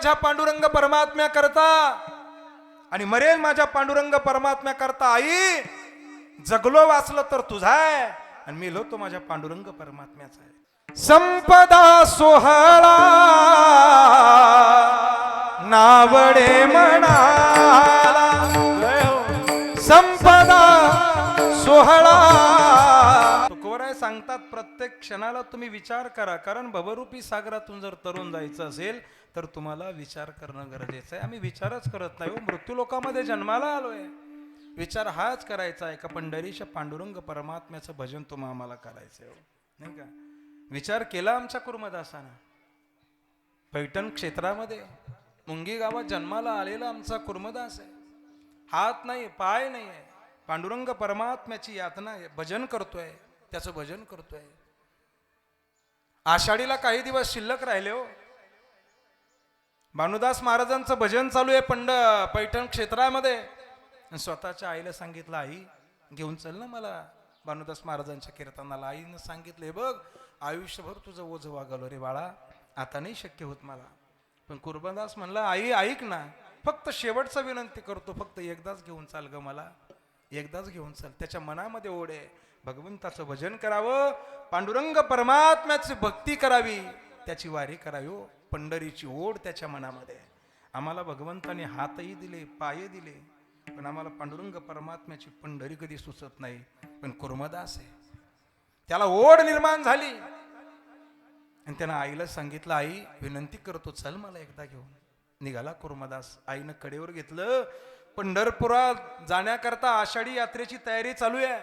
माझ्या पांडुरंग परमात्म्या करता आणि मरेल माझ्या पांडुरंग परमात्म्या करता। आई जगलो वाचलो तर तुझा आहे आणि मेलो तो माझ्या पांडुरंग परमात्म्याचा आहे। संपदा सोहळा नावडे म्हणाला, संपदा सोहळा। तुकोराय सांगतात प्रत्येक क्षणाला तुम्ही विचार करा, कारण भवरूपी सागरातून जर तरुण जायचं असेल तर तुम्हाला विचार करणं गरजेचं आहे। आम्ही विचारच करत नाही हो, मृत्यू लोकामध्ये जन्माला आलोय। विचार हाच करायचा आहे का पंढरीच्या पांडुरंग परमात्म्याचं भजन तुम्हा आम्हाला करायचंय हो, नाही का? विचार केला आमच्या कुर्मदासानं। पैठण क्षेत्रामध्ये मुंगी गावात जन्माला आलेला आमचा कुर्मदास आहे। हात नाही पाय नाही आहे, पांडुरंग परमात्म्याची यातना आहे, भजन करतोय, त्याचं भजन करतोय। आषाढीला काही दिवस शिल्लक राहिले हो, भानुदास महाराजांचं भजन चालू आहे पैठण क्षेत्रामध्ये। स्वतःच्या आईला सांगितलं, आई घेऊन चल ना मला भानुदास महाराजांच्या कीर्तनाला। आईनं सांगितले, बघ आयुष्यभर तुझं ओझं वागवलं रे बाळा, आता नाही शक्य होत मला। पण कुर्मदास म्हणला, आई ऐक ना, फक्त शेवटचा विनंती करतो, फक्त एकदाच घेऊन चाल ग मला, एकदाच घेऊन चाल। त्याच्या मनामध्ये ओढ आहे भगवंताचं भजन करावं, पांडुरंग परमात्म्याची भक्ती करावी, त्याची वारी करावी हो। पंढरीची ओढ त्याच्या मनामध्ये। आम्हाला भगवंताने हातही दिले, पाय दिले, पण आम्हाला पांडुरंग परमात्म्याची पंढरी कधी सुचत नाही। पण कुर्मदास आहे, त्याला ओढ निर्माण झाली आणि त्यानं आईला सांगितलं, आई विनंती करतो चल मला एकदा घेऊन। निघाला कुर्मदास, आईनं कडेवर घेतलं। पंढरपुरात जाण्याकरता आषाढी यात्रेची तयारी चालू आहे।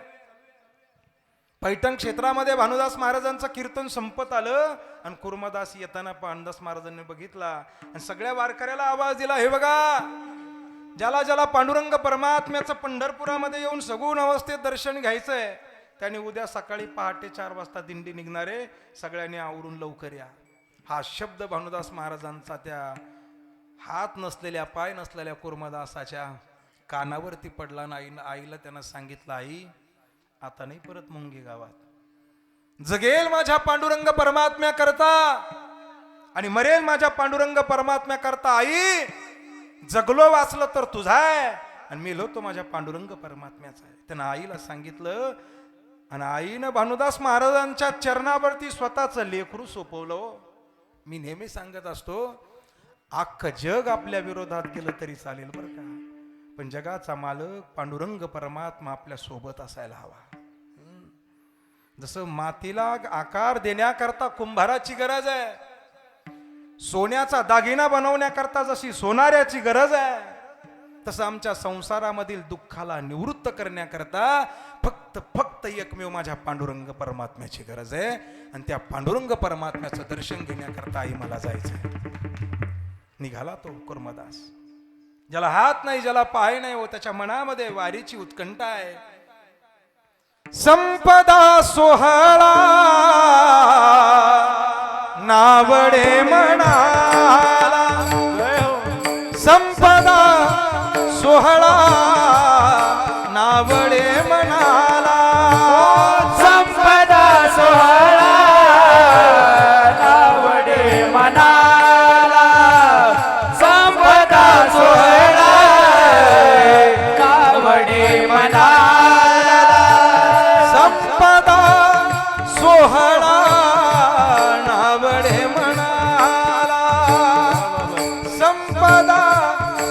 पैठण क्षेत्रामध्ये भानुदास महाराजांचं कीर्तन संपत आलं आणि कुर्मदास येताना भानुदास महाराजांनी बघितला आणि सगळ्या वारकऱ्याला आवाज दिला, हे बघा, ज्याला ज्याला पांडुरंग परमात्म्याचं पंढरपुरामध्ये येऊन सगुण अवस्थेत दर्शन घ्यायचंय त्याने उद्या सकाळी पहाटे 4 वाजता दिंडी निघणारे, सगळ्यांनी आवरून लवकर या। हा शब्द भानुदास महाराजांचा त्या हात नसलेल्या पाय नसलेल्या कुर्मदासाच्या कानावरती पडला नाही। आईला त्यानं सांगितलं, आई आता नाही परत मुंगी गावात, जगेल माझ्या पांडुरंग परमात्म्या करता आणि मरेल माझ्या पांडुरंग परमात्म्या करता। आई जगलो वाचलो तर तुझा आहे आणि मेलो तो माझ्या पांडुरंग परमात्म्याचा आहे। त्यानं आईला सांगितलं आणि आईनं भानुदास महाराजांच्या चरणावरती स्वतःचं लेकरू सोपवलं। मी नेहमी सांगत असतो, अख्खं जग आपल्या विरोधात केलं तरी चालेल बरं का, पण जगाचा मालक पांडुरंग परमात्मा आपल्या सोबत असायला हवा। जसं मातीला आकार देण्याकरता कुंभाराची गरज आहे, सोन्याचा दागिना बनवण्याकरता जशी सोनाऱ्याची गरज आहे, तसं आमच्या संसारामधील दुःखाला निवृत्त करण्याकरता फक्त एकमेव माझ्या पांडुरंग परमात्म्याची गरज आहे। आणि त्या पांडुरंग परमात्म्याचं दर्शन घेण्याकरता आई मला जायचंय। निघाला तो कुर्मदास, ज्याला हात नाही ज्याला पाय नाही हो, त्याच्या मनामध्ये वारीची उत्कंठा आहे। संपदा सोहळा नावडे म्हणाला, संपदा सोहळा नावडे म्हणाला, संपदा सोहळा नावडे म्हणाला, संपदा सोहळा नावडे म्हणाला, संपदा सोहळा नावडे म्हणाला, संपदा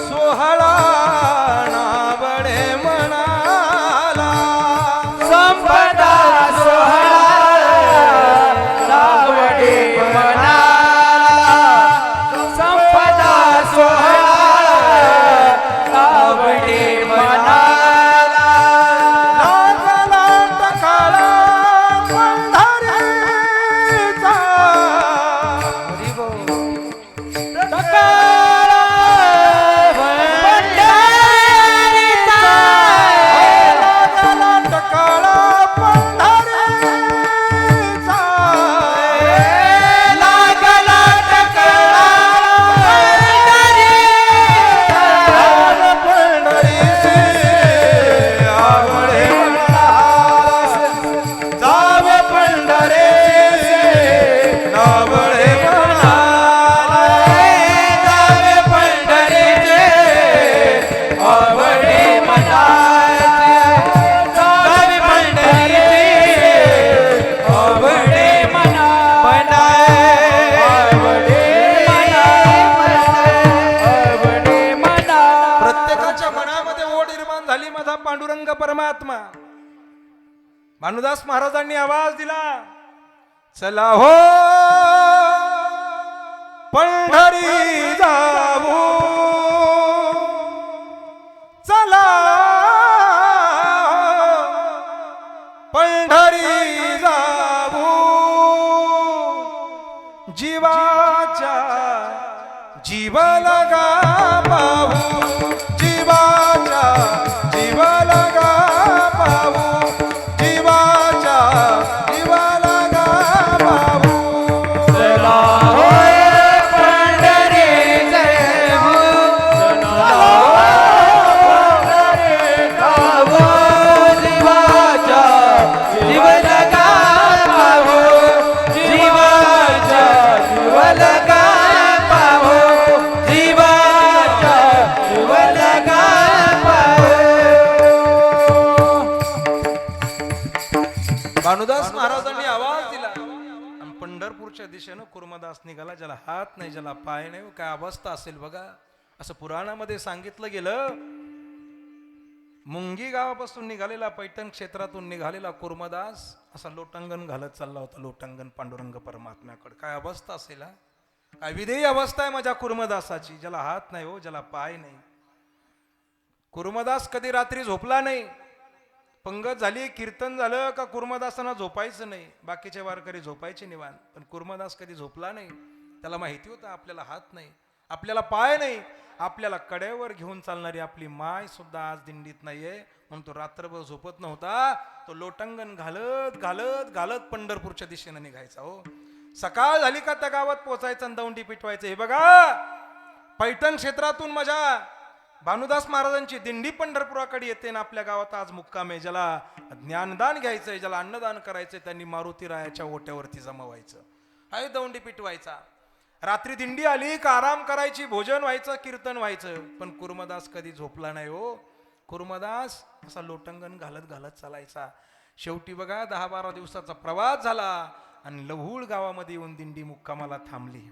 सोहळा नावडे म्हणाला, संपदा सोहळा परमात्मा. भानुदास महाराजांनी आवाज दिला, चला हो पंढरी जाऊ, चला पंढरी जाऊ, जीवाच्या जीव लगा पाहू, जीवाच्या जीव लगा पाहू, जीवाच्या जीव लगा पाहू. चला होय पंढरी जाऊ, चला पंढरी जाऊ, जीवाच्या जीव लगा पाहू, जीवाच्या जीव लगा पाहू, जीवाच्या जीव लगा पाहू. भानुदास महाराजांनी आवाज दिला आणि पंढरपूरच्या दिशेनं कुर्मदास निघाला. ज्याला हात नाही, ज्याला पाय नाही, काय अवस्था असेल बघा. असं पुराणामध्ये सांगितलं गेलं, मुंगी गावापासून निघालेला, पैठण क्षेत्रातून निघालेला कुर्मदास असा लोटांगण घालत चालला होता, लोटांगण पांडुरंग परमात्म्याकडे. काय अवस्था असेल हा, काय विधेयी अवस्था आहे माझ्या कुर्मदासाची. ज्याला हात नाही हो, ज्याला पाय नाही. कुर्मदास कधी रात्री झोपला नाही. पंगत झाली, कीर्तन झालं का कुर्मदासांना झोपायचं नाही. बाकीचे वारकरी झोपायचे निवांत, पण कुर्मदास कधी झोपला नाही. त्याला माहिती होतं आपल्याला हात नाही, आपल्याला पाय नाही, आपल्याला कड्यावर घेऊन चालणारी आपली माय सुद्धा आज दिंडीत नाहीये, म्हणून तो रात्रभर झोपत नव्हता. तो लोटांगण घालत घालत घालत पंढरपूरच्या दिशेने निघायचा. हो, सकाळ झाली का त्या गावात पोचायचं आणि दौंडी पिटवायचं. हे बघा, पैठण क्षेत्रातून माझ्या भानुदास महाराजांची दिंडी पंढरपुराकडे येते ना आपल्या गावात आज मुक्काम आहे. ज्याला ज्ञानदान घ्यायचंय, ज्याला अन्नदान करायचंय, त्यांनी मारुती रायाच्या ओट्यावरती जमवायचं, आहे दौंडी पिटवायचा. रात्री दिंडी आली का आराम करायची, भोजन व्हायचं, कीर्तन व्हायचं. पण कुर्मदास कधी झोपला नाही हो. कुर्मदास असा लोटंगण घालत घालत चालायचा. शेवटी बघा 10-12 दिवसाचा प्रवास झाला आणि लहुळ गावामध्ये येऊन दिंडी मुक्कामाला थांबली.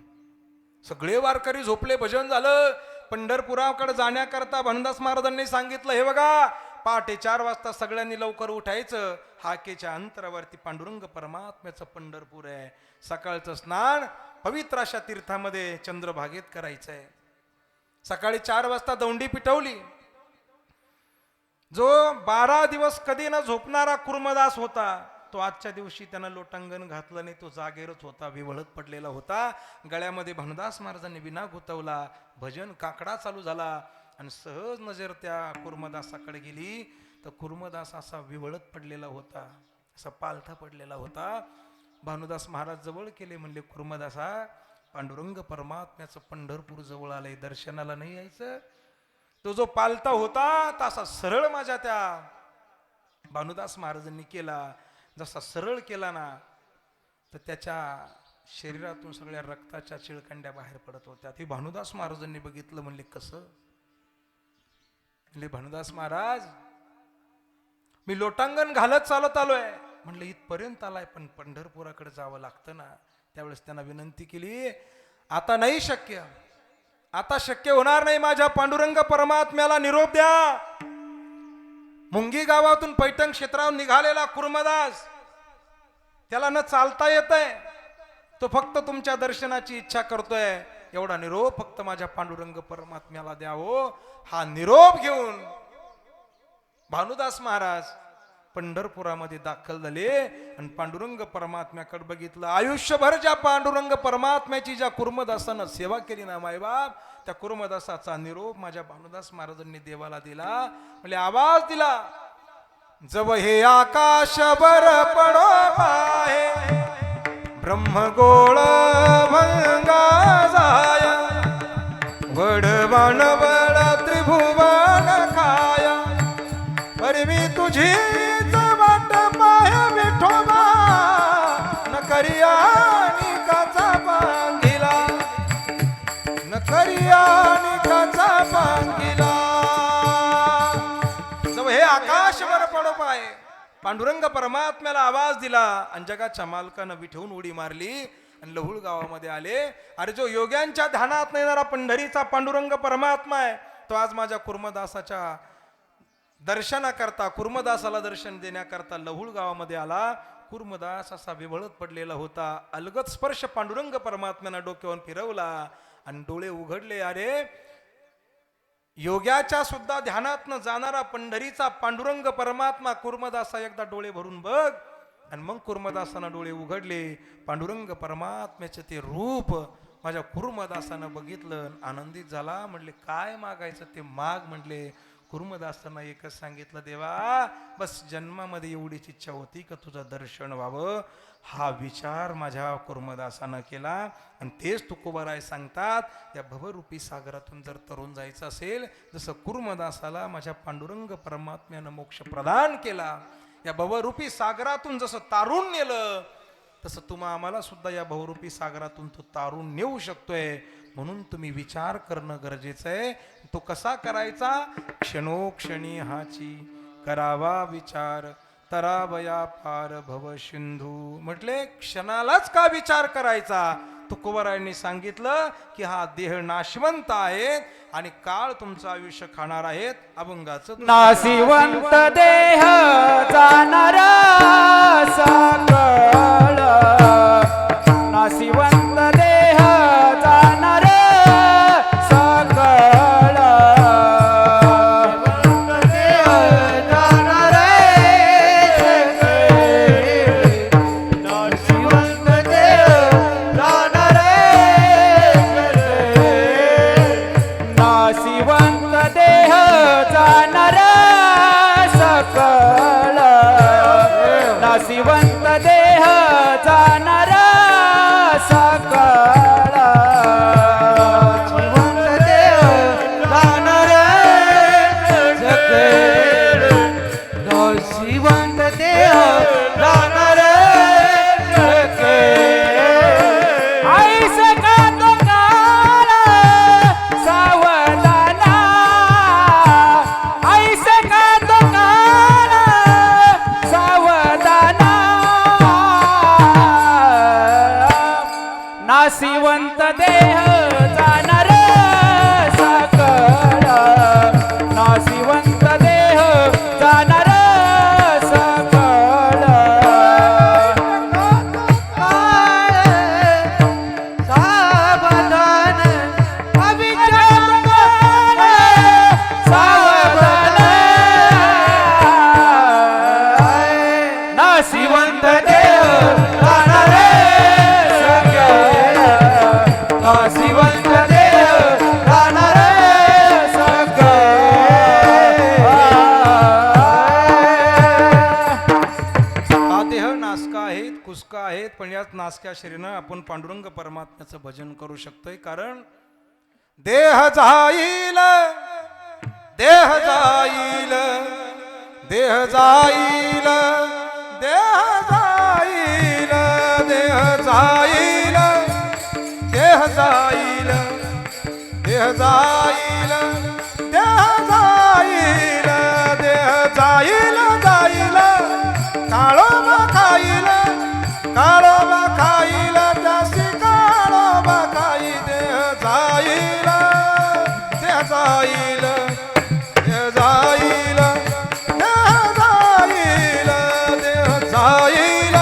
सगळे वारकरी झोपले, भजन झालं. पंढरपुराकडे जाण्याकरता भानुदास महाराजांनी सांगितलं, हे बघा पहाटे 4 वाजता सगळ्यांनी लवकर उठायचं. हाकेच्या अंतरावरती पांडुरंग परमात्म्याचं पंढरपूर आहे. सकाळचं स्नान पवित्र अशा तीर्थामध्ये चंद्रभागेत करायचंय. सकाळी 4 वाजता दौंडी पिटवली. जो 12 दिवस कधी न झोपणारा कुर्मदास होता, तो आजच्या दिवशी त्यानं लोटांगण घातलं नाही, तो जागेवरच होता, विवळत पडलेला होता. गळ्यामध्ये भानुदास महाराजांनी विना गुतवला, भजन काकडा चालू झाला आणि सहज नजर त्या कुर्मदासाकडे गेली तर कुर्मदास असा विवळत पडलेला होता, असा पालथा पडलेला होता. भानुदास महाराज जवळ केले, म्हणले, कुर्मदासा, पांडुरंग परमात्म्याचं पंढरपूर जवळ आलंय, दर्शनाला नाही यायचं? तो जो पालथा होता तसा सरळ माझ्या त्या भानुदास महाराजांनी केला. जसा सरळ केला ना, तर त्याच्या शरीरातून सगळ्या रक्ताच्या चिळकंड्या बाहेर पडत होत्या. ते भानुदास महाराजांनी बघितलं, म्हणले, कसं? म्हणले, भानुदास महाराज, मी लोटांगण घालत चालत आलोय. म्हणलं, इथपर्यंत आलाय, पण पंढरपुराकडे जावं लागतं ना. त्यावेळेस त्यांना विनंती केली, आता नाही शक्य, आता शक्य होणार नाही. माझ्या पांडुरंग परमात्म्याला निरोप द्या. मुंगी गावातून पैठण क्षेत्रावर निघालेला कुर्मदास, त्याला न चालता येतंय, तो फक्त तुमच्या दर्शनाची इच्छा करतोय. एवढा निरोप फक्त माझ्या पांडुरंग परमात्म्याला द्या. हो, हा निरोप घेऊन भानुदास महाराज पंढरपुरामध्ये दाखल झाले आणि पांडुरंग परमात्म्याकडे बघितलं. आयुष्यभर ज्या पांडुरंग परमात्म्याची ज्या कुर्मदासानं सेवा केली ना मायबाप, त्या कुर्मदासाचा निरोप माझ्या भानुदास महाराजांनी देवाला दिला. म्हणजे आवाज दिला, जव हे आकाश बर पडो पाहे, ब्रह्मगोळ भंगा जाय, वडवान बळ त्रिभुवन खाया, परमी तुझी वाट पाहे विठोबा, न करिया निकाचा पांगिला, न करिया निकाचा पांगिला. जव हे आकाश वर पडो पाय, पांडुरंग परमात्म्याला आवाज दिला आणि जगाच्या मालकानं विठवून उडी मारली आणि लहुळ गावामध्ये आले. अरे, जो योग्यांच्या ध्यानात येणारा पंढरीचा पांडुरंग परमात्मा आहे, तो आज माझ्या कुर्मदासाच्या दर्शनाकरता कुर्मदासाला दर्शन देण्याकरता लहुळ गावामध्ये आला. कुर्मदास असा विवळत पडलेला होता. अलगद स्पर्श पांडुरंग परमात्म्यानं डोक्यावर फिरवला आणि डोळे उघडले. अरे योग्याच्या सुद्धा ध्यानात न जाणारा पंढरीचा पांडुरंग परमात्मा कुर्मदासा एकदा डोळे भरून बघ. आणि मग कुर्मदासानं डोळे उघडले. पांडुरंग परमात्म्याचे ते रूप माझ्या कुर्मदासानं बघितलं, आनंदित झाला. म्हटले काय मागायचं ते माग. म्हटले कुर्मदासानं एकच सांगितलं, देवा बस जन्मामध्ये एवढीच इच्छा होती का तुझं दर्शन व्हावं. हा विचार माझ्या कुर्मदासानं केला. आणि तेच तुकोबाराय सांगतात, या भवरूपी सागरातून जर तरुण जायचं असेल, जसं कुर्मदासाला माझ्या पांडुरंग परमात्म्यानं मोक्ष प्रदान केला, या भवरूपी सागरातून जसं तारून नेलं, तसं तुम्हा आम्हाला सुद्धा या भवरूपी सागरातून तो तारून नेऊ शकतोय. म्हणून तुम्ही विचार करणं गरजेचं आहे. तो कसा करायचा? क्षणोक्षणी हाची करावा विचार, तरावया पार भव सिंधू. म्हटले क्षणालाच का विचार करायचा? तुकोबारायांनी सांगितलं की हा देह नाशवंत आहे आणि काळ तुमचं आयुष्य खाणार आहेत. अभंगाचं नाशिवंत देह जाणार सकळ, नाशिवंत देह जाणार सकळ, नाशिवंत देह जाणार, नाशिवंत देह जाणार सकळ, नाशिवंत देह जाणार सकळ, नाशिवंत देह जाणार सकळ, नाशिवंत देह जाणार सकळ. ऐसे का तो काळ सावधाना, ऐसे का तो काळ सावधाना, नाशिवंत देह जाणार सकळ, नाशिवंत देह जाणार सकळ. सावधान अविचार काळ सावधान, नाशिवंत देह जाणार सकळ, नाशिवंत देह जाणार सकळ. हा देह नासका आहेत, कुसका आहेत, पण याच नासक्या शरीरानं आपण पांडुरंग परमात्म्याचं भजन करू शकतोय. कारण देह जाईल, देह जाईल, देह जाईल, देह जाईल, देह जाईल, देह जाईल, देह जाईल, देह जाईल, देह जाईल, जाईल काळोबा खाईल, काळोबा खाईल, त्यासी काळोबा खाई. देह जाईल, देह जाईल, देह जाईल, देह जाईल,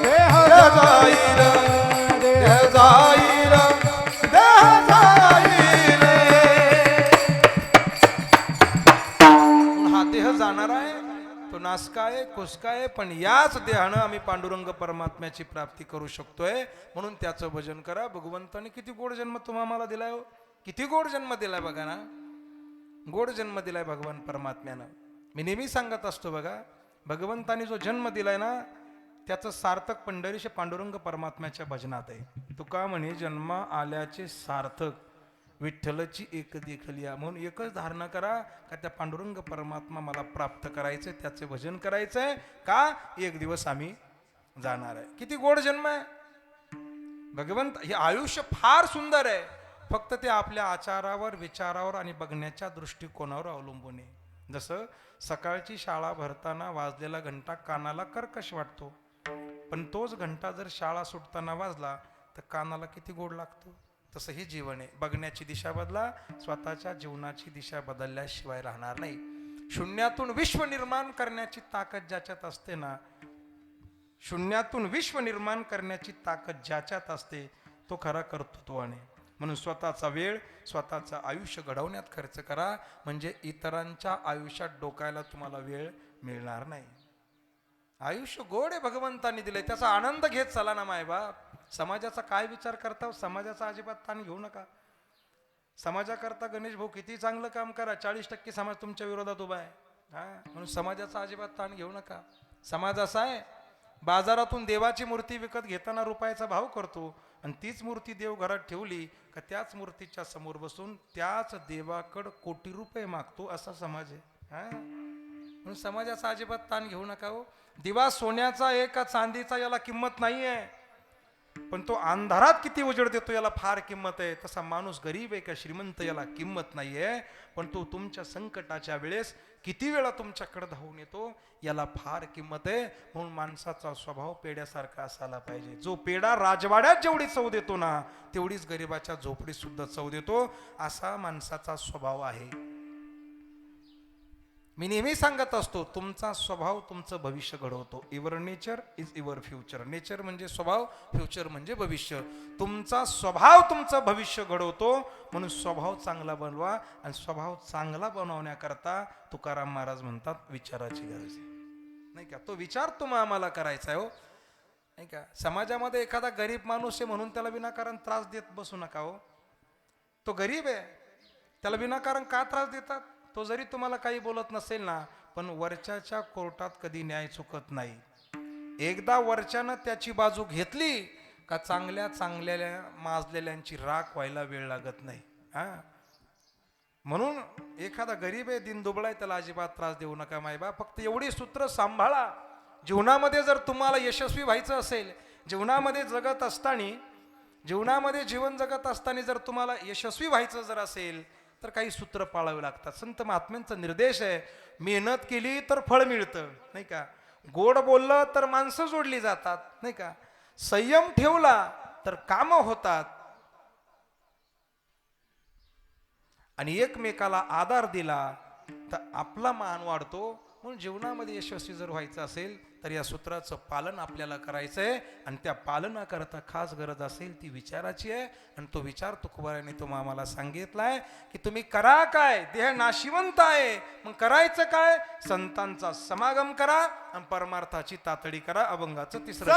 देह जाईल, देह जाईल, देह जाईल, देह जाईल. हा देह जाणार आहे, तो नासका आहे, कुसका आहे, पण याच देहानं आम्ही पांडुरंग परमात्म्याची प्राप्ती करू शकतोय. म्हणून त्याचं भजन करा. भगवंताने किती गोड जन्म तुम्हाला दिलाय हो, किती गोड जन्म दिलाय बघा ना, गोड जन्म दिलाय भगवान परमात्म्यानं. मी नेहमी सांगत असतो बघा, भगवंताने जो जन्म दिलाय ना त्याचं सार्थक पंढरीचे पांडुरंग परमात्म्याच्या भजनात आहे. तुका म्हणे जन्म आल्याचे सार्थक विठ्ठलची एक देखलिया. म्हणून एकच धारणा करा का त्या पांडुरंग परमात्मा मला प्राप्त करायचंय, त्याचे भजन करायचंय का एक दिवस आम्ही जाणार आहे. किती गोड जन्म आहे भगवंत. हे आयुष्य फार सुंदर आहे, फक्त ते आपल्या आचारावर, विचारावर आणि बघण्याच्या दृष्टिकोनावर अवलंबून आहे. जसं सकाळची शाळा भरताना वाजलेला घंटा कानाला कर्कश वाटतो, पण तोच घंटा जर शाळा सुटताना वाजला तर कानाला किती गोड लागतो. तसं हे जीवन आहे. बघण्याची दिशा बदला, स्वतःच्या जीवनाची दिशा बदलल्याशिवाय राहणार नाही. शून्यातून विश्व निर्माण करण्याची ताकद ज्याच्यात असते ना, शून्यातून विश्व निर्माण करण्याची ताकद ज्याच्यात असते तो खरा कर्तृत्वाने. म्हणून स्वतःचा वेळ, स्वतःचं आयुष्य घडवण्यात खर्च करा, म्हणजे इतरांच्या आयुष्यात डोकायला तुम्हाला वेळ मिळणार नाही. आयुष्य गोड आहे, भगवंतांनी दिलंय, त्याचा आनंद घेत चला ना मायबाप. समाजाचा काय विचार करता, समाजाचा अजिबात ताण घेऊ नका. समाजाकरता गणेश भाऊ किती चांगलं काम करा, 40% समाज तुमच्या विरोधात उभा आहे. हा, म्हणून समाजाचा अजिबात ताण घेऊ नका. समाज असा आहे, बाजारातून देवाची मूर्ती विकत घेताना रुपयाचा भाव करतो, आणि तीच मूर्ती देव घरात ठेवली का त्याच मूर्तीच्या समोर बसून त्याच देवाकडं कोटी रुपये मागतो, असा समाज आहे. हा, म्हणून समाजाचा अजिबात ताण घेऊ नका हो. दिवा सोन्याचा आहे का चांदीचा याला किंमत नाही आहे, पण तो अंधारात किती उजेड देतो याला फार किंमत आहे. तसा माणूस गरीब आहे का श्रीमंत याला किंमत नाहीये, पण तो तुमच्या संकटाच्या वेळेस किती वेळा तुमच्याकडे धावून येतो याला फार किंमत आहे. म्हणून माणसाचा स्वभाव पेड्यासारखा असायला पाहिजे. जो पेडा राजवाड्यात जेवढी चव देतो ना, तेवढीच गरिबाच्या झोपडीत सुद्धा चव देतो, असा माणसाचा स्वभाव आहे. मी नेहमी सांगत असतो, तुमचा स्वभाव तुमचं भविष्य घडवतो. Your nature is your future. Nature म्हणजे स्वभाव, फ्युचर म्हणजे भविष्य. तुमचा स्वभाव तुमचं भविष्य घडवतो, म्हणून स्वभाव चांगला बनवा. आणि स्वभाव चांगला बनवण्याकरता तुकाराम महाराज म्हणतात विचाराची गरज आहे, नाही का. तो विचार तुम्हाला आम्हाला करायचा आहे हो, नाही का. समाजामध्ये एखादा गरीब माणूस आहे म्हणून त्याला विनाकारण त्रास देत बसू नका हो. तो गरीब आहे, त्याला विनाकारण का त्रास देतात. तो जरी तुम्हाला काही बोलत नसेल ना, पण वरच्याच्या कोर्टात कधी न्याय चुकत नाही. एकदा वरच्यानं त्याची बाजू घेतली का चांगल्या चांगल्या माजलेल्यांची राख व्हायला वेळ लागत नाही. हा, म्हणून एखादा गरीब आहे, दिनदुबळा आहे, त्याला अजिबात त्रास देऊ नका मायबा. फक्त एवढी सूत्र सांभाळा. जीवनामध्ये जर तुम्हाला यशस्वी व्हायचं असेल, जीवनामध्ये जीवन जगत असताना जर तुम्हाला यशस्वी व्हायचं जर असेल तर काही सूत्र पाळावे लागतात. संत महात्म्यांचा निर्देश आहे, मेहनत केली तर फळ मिळतं, नाही का. गोड बोललं तर माणसं जोडली जातात, नाही का. संयम ठेवला तर कामं होतात, आणि एकमेकाला आधार दिला तर आपला मान वाढतो. म्हणून जीवनामध्ये यशस्वी जर व्हायचं असेल तर या सूत्राचं पालन आपल्याला करायचं आहे. आणि त्या पालनाकरता खास गरज असेल ती विचाराची आहे. आणि तो विचार तुकोबारायांनी तुम्हाला आम्हाला सांगितलाय की तुम्ही करा काय. देह नाशिवंत आहे, मग करायचं काय. संतांचा समागम करा आणि परमार्थाची तातडी करा. अभंगाचं तिसरं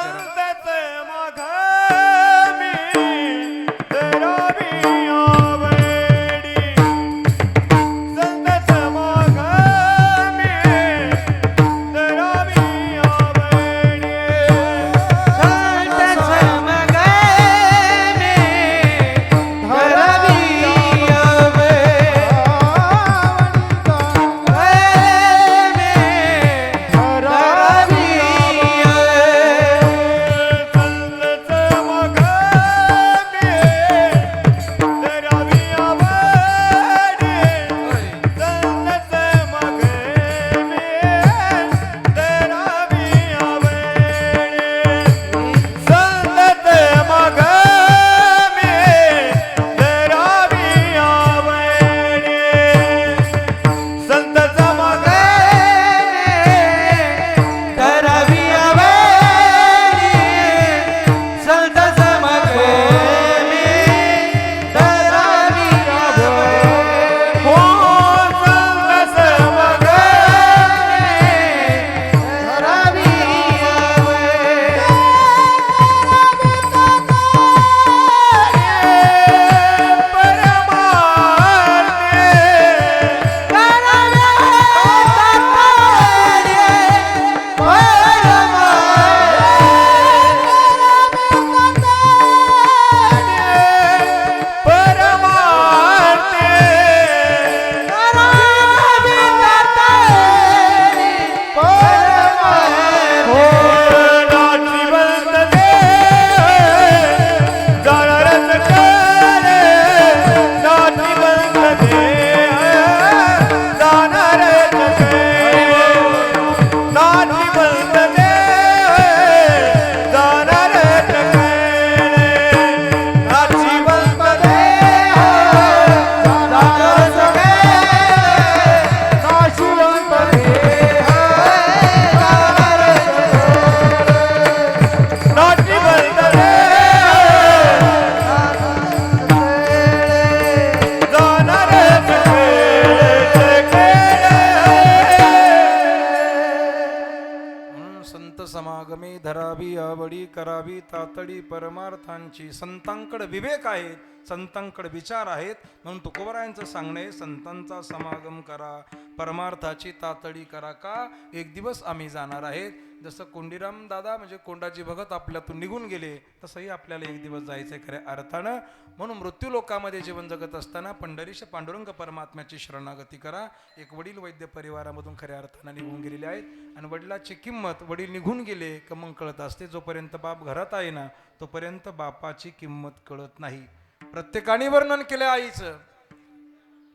संत समागमे धरावी आवडी करावी तातडी परमार्थांची. संतांकडे विवेक आहेत, संतांकडे विचार आहेत, म्हणून तुकोबरायांचं सांगणं आहे, संतांचा समागम करा, परमार्थाची तातडी करा. का? एक दिवस आम्ही जाणार आहेत. जसं कोंडीराम दादा म्हणजे कोंडाजी भगत आपल्यातून निघून गेले, तसंही आपल्याला एक दिवस जायचंय खऱ्या अर्थानं. म्हणून मृत्यू लोकामध्ये जीवन जगत असताना पंढरीश पांडुरंग परमात्म्याची शरणागती करा. एक वडील वैद्य परिवारामधून खऱ्या अर्थानं निघून गेलेले आहेत आणि वडिलाची किंमत, वडील निघून गेले का मग कळत असते. जोपर्यंत बाप घरात आहे ना तोपर्यंत बापाची किंमत कळत नाही. प्रत्येकाने वर्णन केलं आईचं.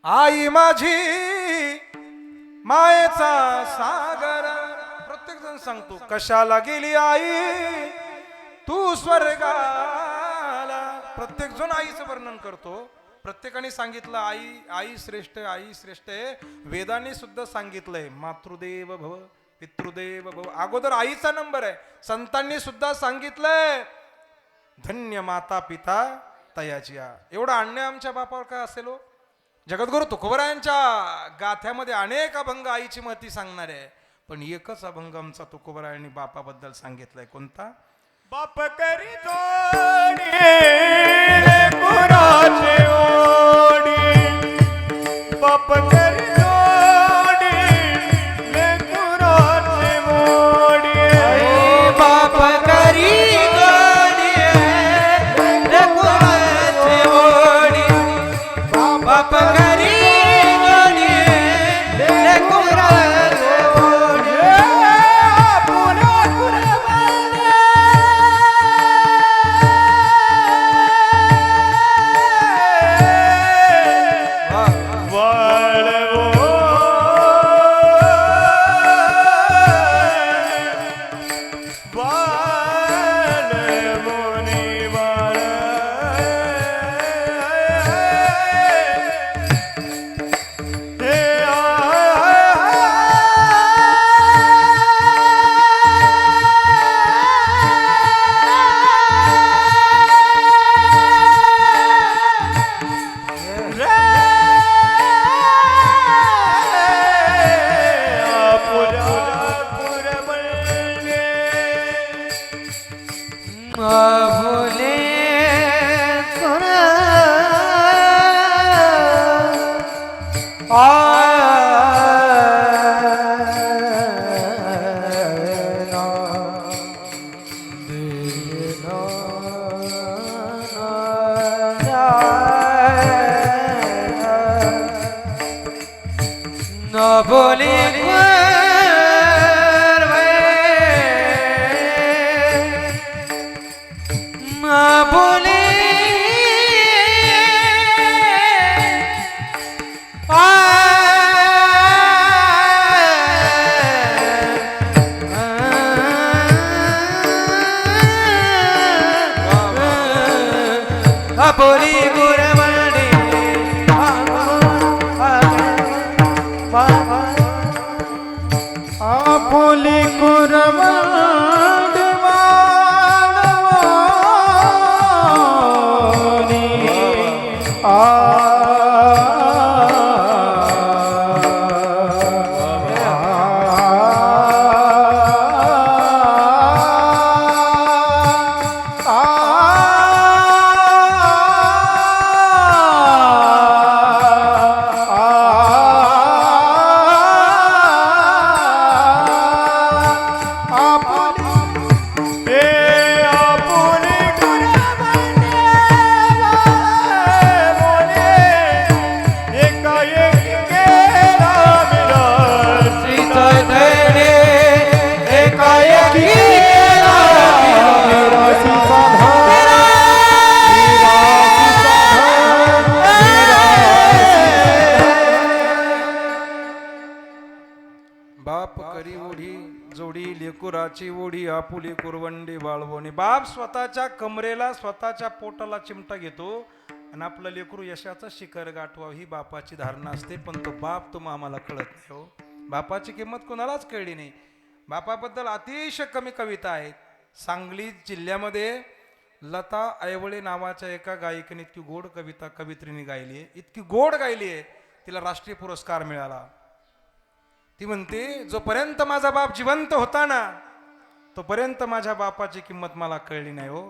आई माझी मायेचा सागर. प्रत्येक जण सांगतो कशाला गेली आई तू स्वर्गाला. प्रत्येक जण आईचं वर्णन करतो. प्रत्येकाने सांगितलं आई आई श्रेष्ठ, आई श्रेष्ठ आहे. वेदाने सुद्धा सांगितलंय मातृदेव भव पितृदेव भव. अगोदर आईचा नंबर आहे. संतांनी सुद्धा सांगितलंय धन्य माता पिता तयाचिया. एवढा अन्याय आमच्या बापावर काय असेल हो. जगद्गुरु तुकोबरायांच्या गाथ्यामध्ये अनेक अभंग आईची महती सांगणारे आहे, पण एकच अभंग आमचा तुकोबरायांनी बापाबद्दल सांगितलाय. कोणता? बाप करी जोडी लेकराची ओढी. बाप करी जोडी लेकराची ओढी. बाप करी जोडी लेकराची ओढी. बाप करी जोडी लेकराची ओढी. भोले सोना न बोले बोले बोली गुरवणे आपुली बाप करी ओढी जोडी लेकुराची ओढी आपुली कुरवंडी बाळवणी. बाप स्वतःच्या कमरेला स्वतःच्या पोटाला चिमटा घेतो आणि आपलं लेकरू यशाचं शिखर गाठवावं ही बापाची धारणा असते. पण तो बाप तुम्हा आम्हाला कळत नाही हो. बापाची किंमत कोणालाच कळली नाही. बापाबद्दल अतिशय कमी कविता आहेत. सांगली जिल्ह्यामध्ये लता ऐवळे नावाच्या एका गायिकेने इतकी गोड कविता कवित्रीने गायली आहे, इतकी गोड गायली आहे, तिला राष्ट्रीय पुरस्कार मिळाला. ती म्हणते जोपर्यंत माझा बाप जिवंत होता ना तोपर्यंत माझ्या बापाची किंमत मला कळली नाही हो.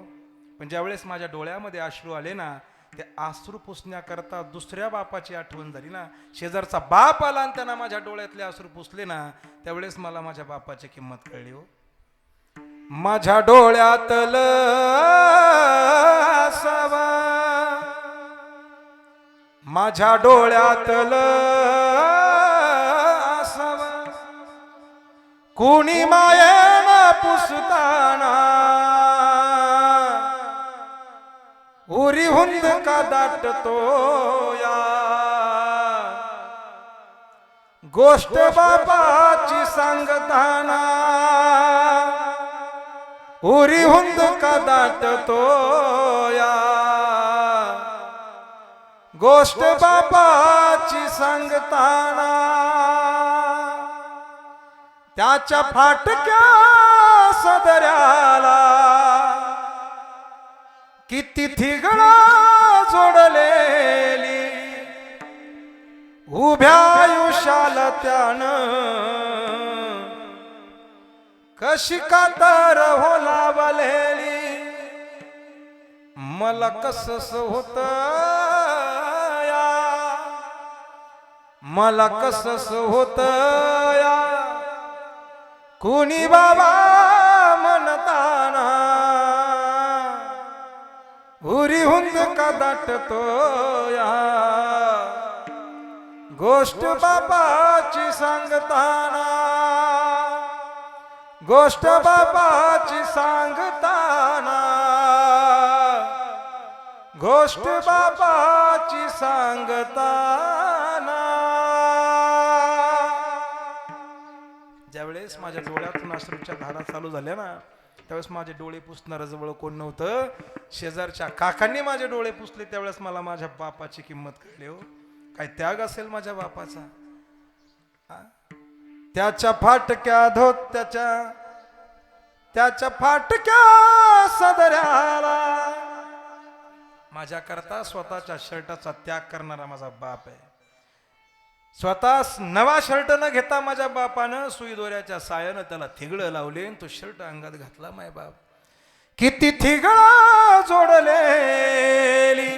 पण ज्यावेळेस माझ्या डोळ्यामध्ये अश्रू आले ना, ते अश्रू पुसण्याकरता दुसऱ्या बापाची आठवण झाली ना, शेजारचा बाप आला आणि त्यांना माझ्या डोळ्यातले अश्रू पुसले ना, त्यावेळेस मला माझ्या बापाची किंमत कळली हो. माझ्या डोळ्यातलं असावा, माझ्या डोळ्यातलं असावा, कुणी मायेनं पुसताना उरी हुंद का दाटतो या. गोष्ट बापाची सांगताना उरी हुंद का दाटतो या. गोष्ट बापाची सांगताना त्याच्या फाटक्या सदऱ्याला किती थिगळा जोडलेली, उभ्या आयुष्याला त्यानं कशी कातर हो लावलेली. मला कसं होत या, मला कसं होत या, कुणी बाबा म्हणताना उरी हुंद का दाटतो या. गोष्ट बापाची सांगताना, गोष्ट बापाची सांगताना, गोष्ट बापाची सांगताना. ज्यावेळेस माझ्या डोळ्यातून अश्रूच्या धारा चालू झाल्या ना, त्यावेळेस माझे डोळे पुसणारं जवळ कोण नव्हतं. शेजारच्या काकांनी माझे डोळे पुसले, त्यावेळेस मला माझ्या बापाची किंमत कळली हो. काय त्याग असेल माझ्या बापाचा. त्याच्या फाटक्या धोत्याच्या, त्याच्या फाटक्या सदऱ्याला माझ्या करता स्वतःच्या शर्टाचा त्याग करणारा माझा बाप आहे. स्वतः नवा शर्ट न घेता माझ्या बापानं सुई दोऱ्याच्या सायानं त्याला थिगळं लावले, तो शर्ट अंगात घातला. माय बाप किती थिगळा जोडलेली,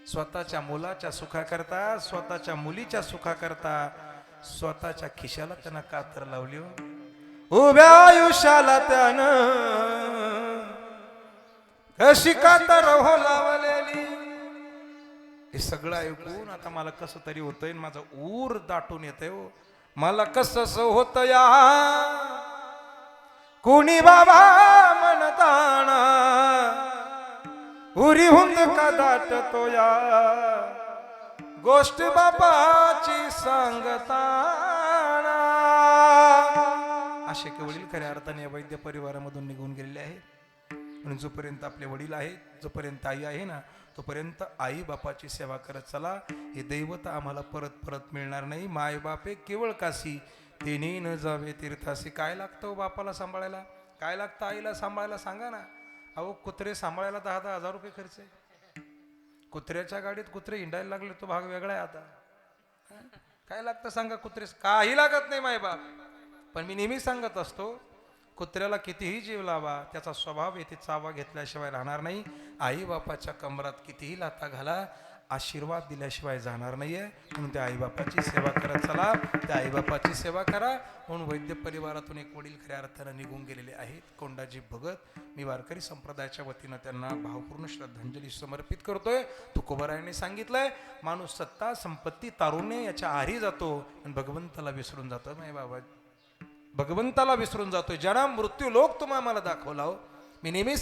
स्वतःच्या मुलाच्या सुखाकरता, स्वतःच्या मुलीच्या सुखाकरता स्वतःच्या खिशाला त्यानं कातर लावली. उभ्या आयुष्याला त्यानं कशी कातर हो लावलेली. हे सगळं ऐकून आता मला कसं तरी होतंय, माझं ऊर दाटून येतंय हो. मला कसं होत या, कुणी बाबा म्हणताना उरी हुंद का दाटतो या. गोष्ट बापाची सांगताना. असे के वडील खऱ्या अर्थाने या वैद्य परिवारामधून निघून गेलेले आहेत. म्हणून जोपर्यंत आपले वडील आहेत, जोपर्यंत आई आहे ना, तोपर्यंत आई बापाची सेवा करत चला. हे दैवत आम्हाला परत परत मिळणार नाही. माय बापे केवळ काशी, तेने न जावे तीर्थासी. काय लागतं बापाला सांभाळायला, काय लागतं आईला सांभाळायला सांगा ना. अहो कुत्रे सांभाळायला 10-10 हजार रुपये खर्च आहे. कुत्र्याच्या गाडीत कुत्रे हिंडायला लागले तो भाग वेगळा आहे. आता काय लागतं सांगा. कुत्रे काही लागत नाही माय बाप. पण मी नेहमी सांगत असतो, कुत्र्याला कितीही जीव लावा, त्याचा स्वभाव येथे चावा घेतल्याशिवाय राहणार नाही. आई बापाच्या कमरात कितीही लाथा घाला, आशीर्वाद दिल्याशिवाय जाणार नाहीये. म्हणून त्या आईबापाची सेवा करत चला, त्या आईबापाची सेवा करा. म्हणून वैद्य परिवारातून एक वडील खऱ्या अर्थानं निघून गेलेले आहेत, कोंडाजी भगत. मी वारकरी संप्रदायाच्या वतीनं त्यांना भावपूर्ण श्रद्धांजली समर्पित करतोय. तुकोबारायांनी सांगितलंय, माणूस सत्ता संपत्ती तारुण्य याच्या आहारी जातो आणि भगवंताला विसरून जातो. नाही बाबा, भगवंताला विसरून जातोय. ज्यांना मृत्यू लोक तुम्हाला मला दाखवला हो. मी नेहमी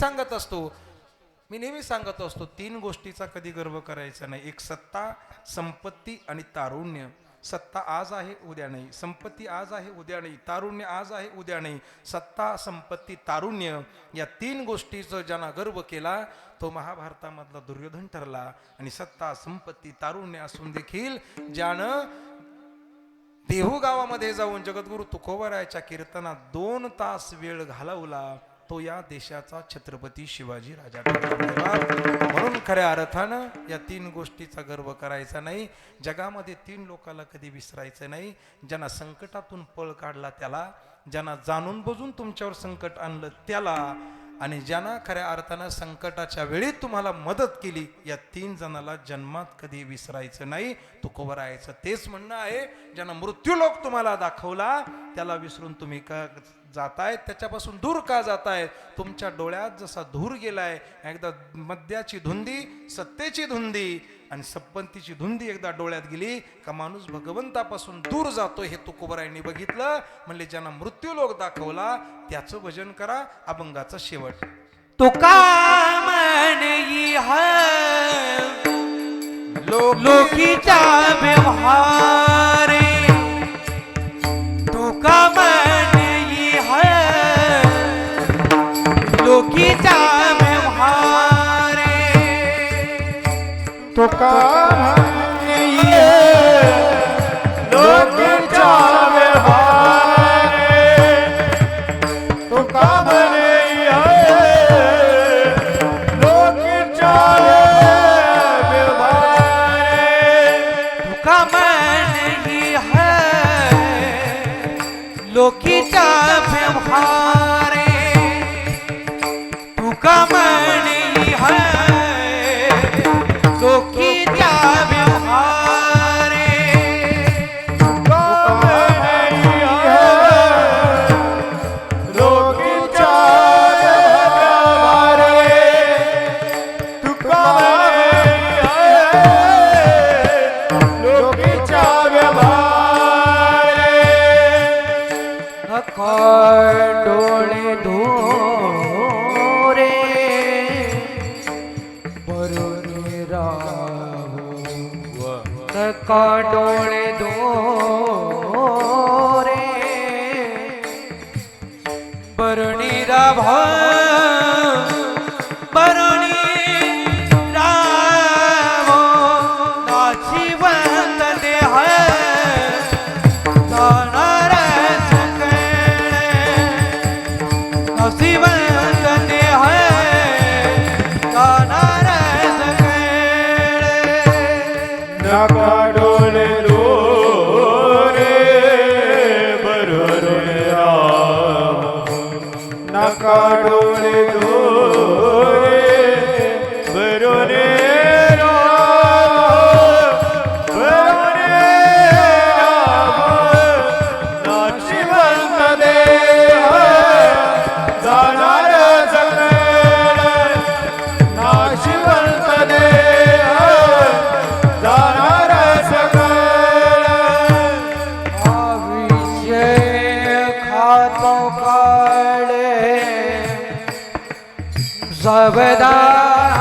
सांगत असतो 3 गोष्टीचा कधी गर्व करायचा नाही. एक सत्ता, संपत्ती आणि तारुण्य. सत्ता आज आहे उद्या नाही, संपत्ती आज आहे उद्या नाही, तारुण्य आज आहे उद्या नाही. सत्ता, संपत्ती, तारुण्य या 3 गोष्टीचा ज्यांना गर्व केला तो महाभारतामधला दुर्योधन ठरला. आणि सत्ता, संपत्ती, तारुण्य असून देखील ज्यानं देहू गावामध्ये जाऊन जगद्गुरु तुकोबारायाच्या कीर्तनात 2 तास वेळ घालवला, तो या देशाचा छत्रपती शिवाजी राजा ठरला. म्हणून खऱ्या अर्थानं या 3 गोष्टीचा गर्व करायचा नाही. जगामध्ये 3 लोकांना कधी विसरायचं नाही. ज्यांना संकटातून पळ काढला त्याला, ज्यांना जाणून बुजून तुमच्यावर संकट आणलं त्याला, आणि ज्यांना खऱ्या अर्थानं संकटाच्या वेळी तुम्हाला मदत केली, या 3 जणाला जन्मात कधी विसरायचं नाही. तुकोबरायचं तेच म्हणणं आहे, ज्यांना मृत्यूलोक तुम्हाला दाखवला त्याला विसरून तुम्ही का जाताय, त्याच्यापासून दूर का जाताय? तुमच्या डोळ्यात जसा धूर गेलाय, एकदा मद्याची धुंदी, सत्तेची धुंदी आणि संपत्तीची धुंदी एकदा डोळ्यात गेली का माणूस भगवंतापासून दूर जातो. हे तुकोबरायांनी बघितलं. म्हणले ज्यांना मृत्यूलोक दाखवला त्याचं भजन करा. अभंगाचा शेवट. तुका म्हणे लोकीचा व्यवहारे, तुका म्हणे लोकीचा व्यवहारे, तुका म्हणे लोकीचा व्यवहार, तुका म्हणे लोकीचा व्यवहार, तुका म्हणे लोकीचा व्यवहारे, तुका म्हणे लोकीचा व्यवहारे, लोकीचा व्यवहार, तुका लोकीचा व्यवहार, डोळे धोरे बरोनी राहो, नका डोळे धोरे बरोनी राहो, बरोनी राहो, नाशिवंत देह जाणार नसीबंत देह जाणार नका डोळे रे बरोबर राम, नका डोळे रे बरोबर राम, बरोबर राम, नाशिवंत देह जाणार सगळे, नाशिवंत देह जाणार सगळे, विषय खातो काळे जबदान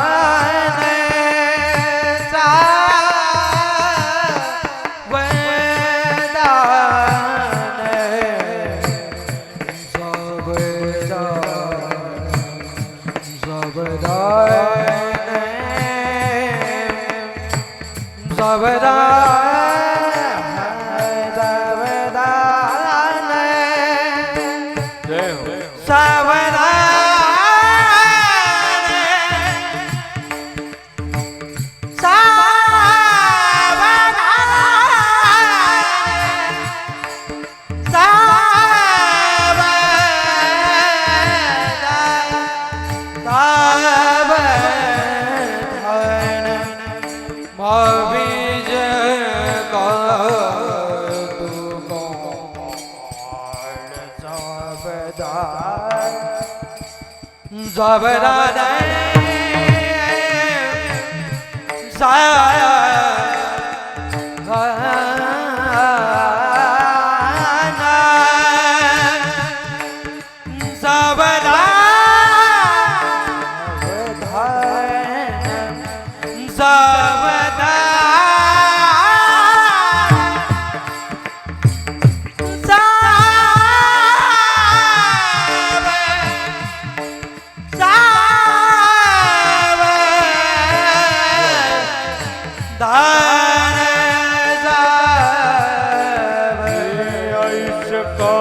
आयुष्य का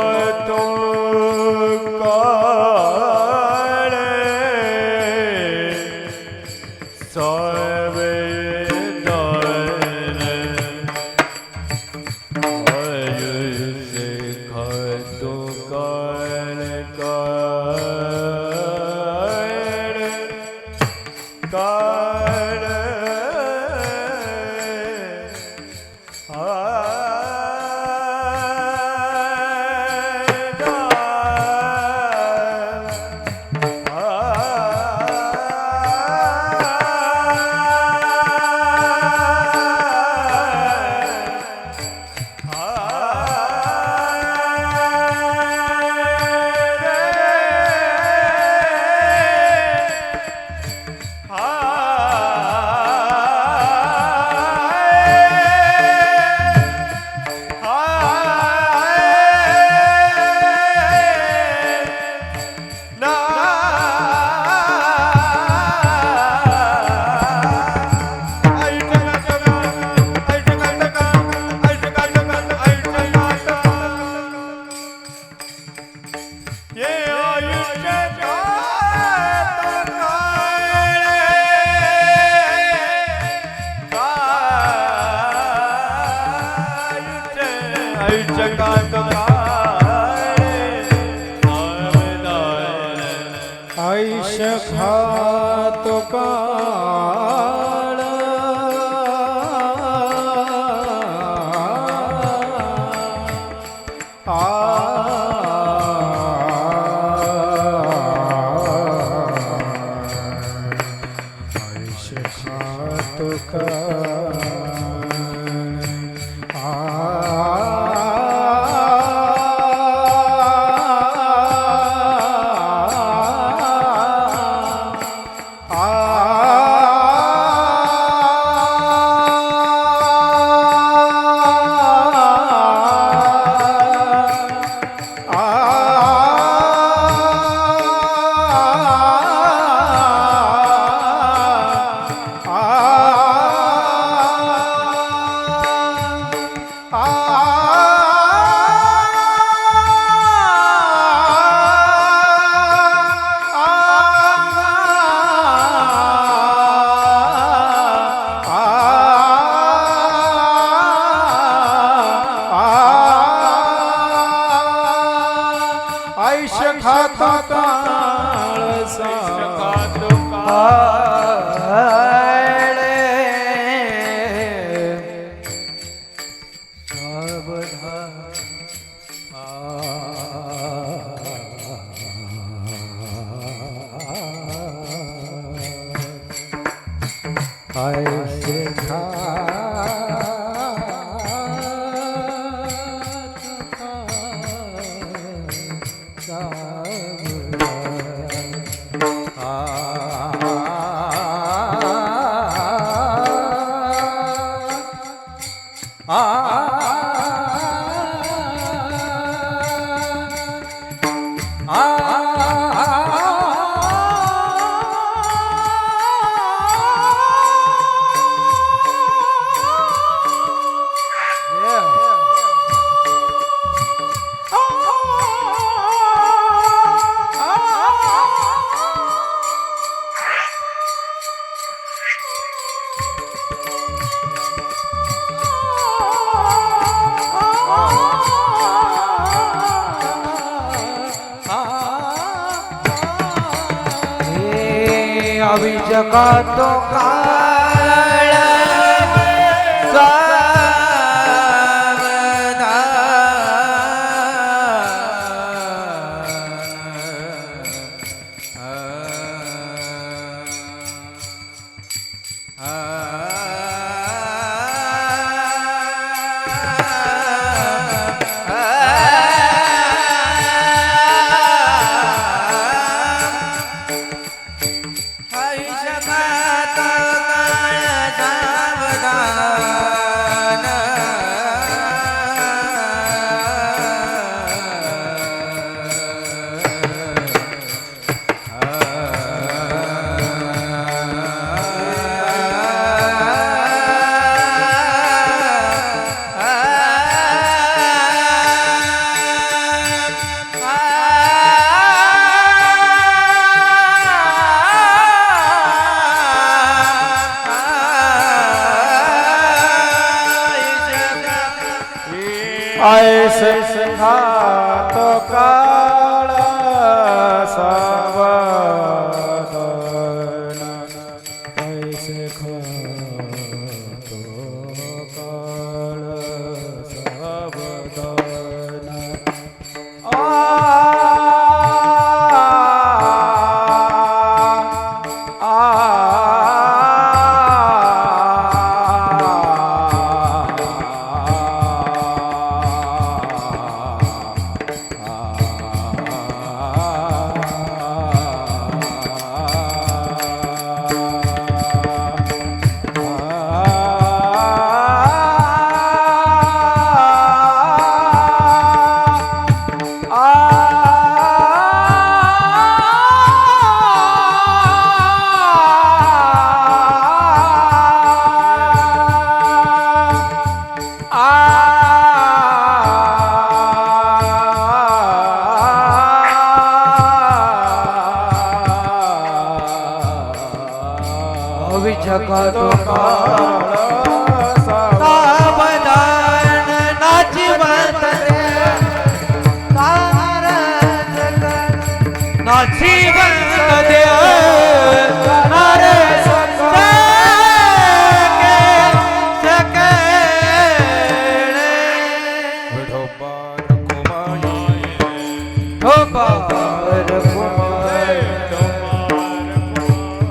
तो का जगात काळे सावधान आयुष्य खातो काळ आयुष्य खातो काळ आयुष्य खाता काळ खातो आयुष्य जगातो काळ ऐसे खातो काळ सावधान ऐसे खातो काळ सावधान जगातो काळ सावधान नाची वर्तते नाचिवंत देव नारे सके विठोबा रखुमाई ढोबार घुमाय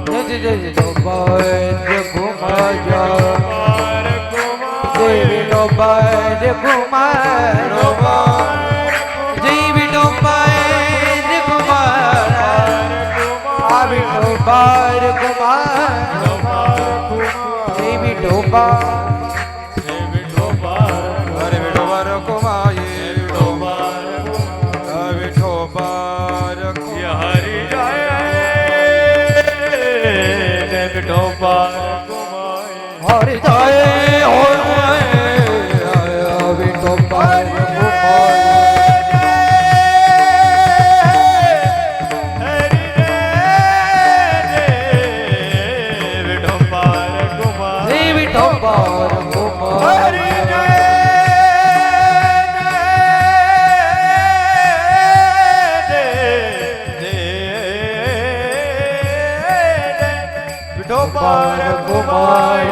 जय जय जय ढोबार घुमाया देवी ढोबार घुमाय देवी ढोबार घुमाय आवी ढोबार घुमाय देवी ढोबार अरे विठोबा रखुमाई विठोबा रखुमाई हरि जय विठोबा हरि जय होय आवी ढोबार घुमाय देवी ढोबार घुमाय विठोबा घुमाय